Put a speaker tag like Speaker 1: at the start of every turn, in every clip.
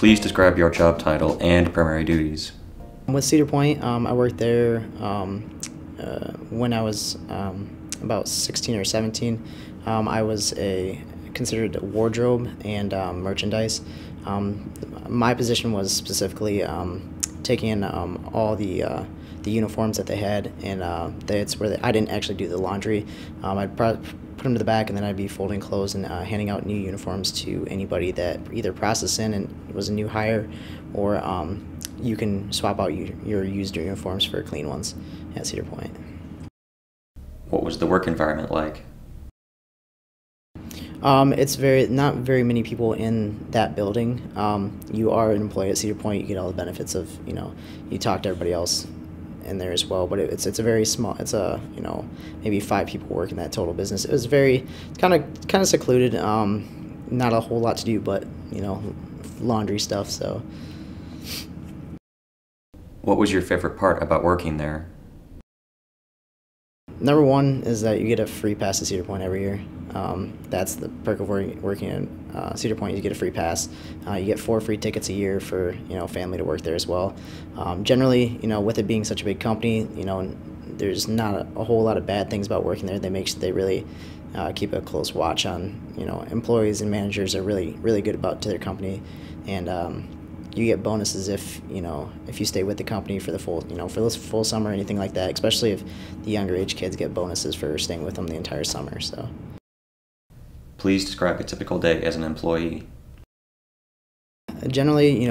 Speaker 1: Please describe your job title and primary duties.
Speaker 2: With Cedar Point, I worked there when I was about 16 or 17. I was considered wardrobe and merchandise. My position was specifically taking in all the uniforms that they had, and that's where I didn't actually do the laundry. I'd put them to the back, and then I'd be folding clothes and handing out new uniforms to anybody that either processed in and was a new hire, or you can swap out your used uniforms for clean ones at Cedar Point.
Speaker 1: What was the work environment like?
Speaker 2: It's not very many people in that building. You are an employee at Cedar Point. You get all the benefits of, you talk to everybody else in there as well. But it's a very small. It's maybe 5 people work in that total business. It was kind of secluded. Not a whole lot to do, but laundry stuff. So.
Speaker 1: What was your favorite part about working there?
Speaker 2: Number one is that you get a free pass to Cedar Point every year. That's the perk of working in Cedar Point. You get a free pass. You get 4 free tickets a year for family to work there as well. Generally, with it being such a big company, there's not a whole lot of bad things about working there. They really keep a close watch on employees, and managers are really good to their company, and you get bonuses if you stay with the company for the full summer or anything like that. Especially if the younger age kids get bonuses for staying with them the entire summer. So.
Speaker 1: Please describe a typical day as an employee.
Speaker 2: Generally,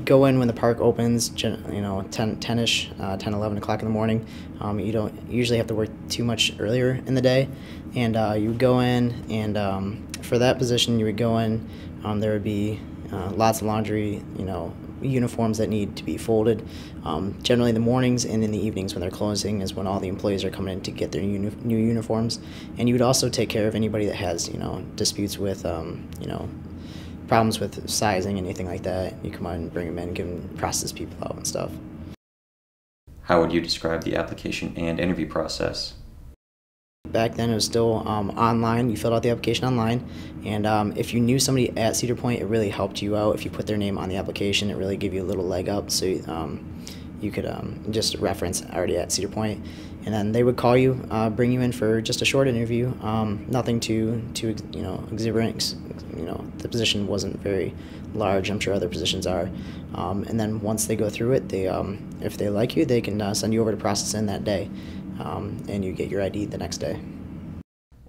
Speaker 2: go in when the park opens. 10-ish, 10, 11 o'clock in the morning. You don't usually have to work too much earlier in the day, and you would go in, and for that position, you would go in. There would be lots of laundry, uniforms that need to be folded. Generally the mornings and in the evenings when they're closing is when all the employees are coming in to get their new uniforms. And you would also take care of anybody that has, disputes with, problems with sizing, anything like that. You come out and bring them in, process people out and stuff.
Speaker 1: How would you describe the application and interview process?
Speaker 2: Back then it was still online. You filled out the application online, and if you knew somebody at Cedar Point, it really helped you out. If you put their name on the application, it really gave you a little leg up, so you could just reference already at Cedar Point, and then they would call you, bring you in for just a short interview. Nothing too exuberant. The position wasn't very large. I'm sure other positions are, and then once they go through it, if they like you, they can send you over to process in that day. And you get your ID the next day.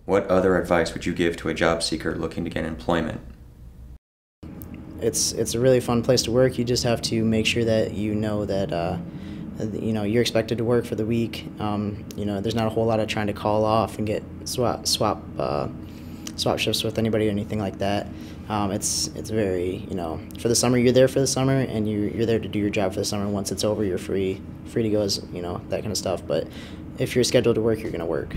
Speaker 1: What other advice would you give to a job seeker looking to get employment?
Speaker 2: It's a really fun place to work. You just have to make sure that that you're expected to work for the week. There's not a whole lot of trying to call off and get swap shifts with anybody or anything like that. It's very, for the summer, you're there for the summer, and you're there to do your job for the summer. Once it's over, you're free to go, that kind of stuff. But if you're scheduled to work, you're going to work.